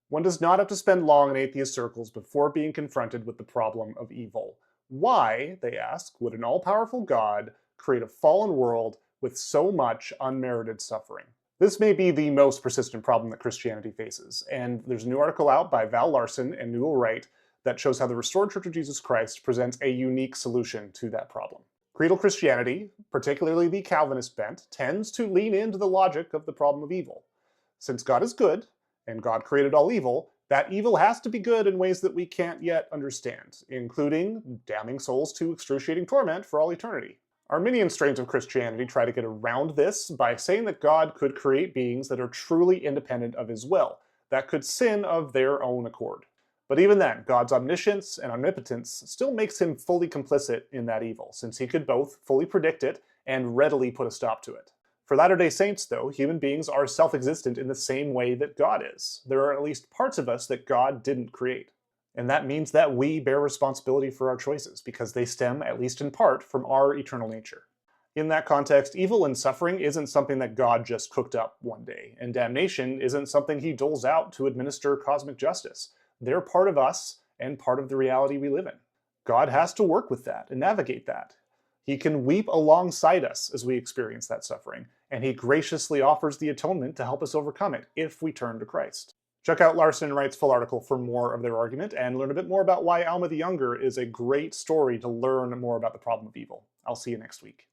One does not have to spend long in atheist circles before being confronted with the problem of evil. Why, they ask, would an all-powerful God create a fallen world with so much unmerited suffering? This may be the most persistent problem that Christianity faces, and there's a new article out by Larsen and Newell Wright that shows how the Restored Church of Jesus Christ presents a unique solution to that problem. Creedal Christianity, particularly the Calvinist bent, tends to lean into the logic of the problem of evil. Since God is good, and God created all evil, that evil has to be good in ways that we can't yet understand, including damning souls to excruciating torment for all eternity. Arminian strains of Christianity try to get around this by saying that God could create beings that are truly independent of his will, that could sin of their own accord. But even then, God's omniscience and omnipotence still makes him fully complicit in that evil, since he could both fully predict it and readily put a stop to it. For Latter-day Saints, though, human beings are self-existent in the same way that God is. There are at least parts of us that God didn't create. And that means that we bear responsibility for our choices, because they stem, at least in part, from our eternal nature. In that context, evil and suffering isn't something that God just cooked up one day, and damnation isn't something he doles out to administer cosmic justice. They're part of us and part of the reality we live in. God has to work with that and navigate that. He can weep alongside us as we experience that suffering, and he graciously offers the atonement to help us overcome it if we turn to Christ. Check out Larsen and Wright's full article for more of their argument and learn a bit more about why Alma the Younger is a great story to learn more about the problem of evil. I'll see you next week.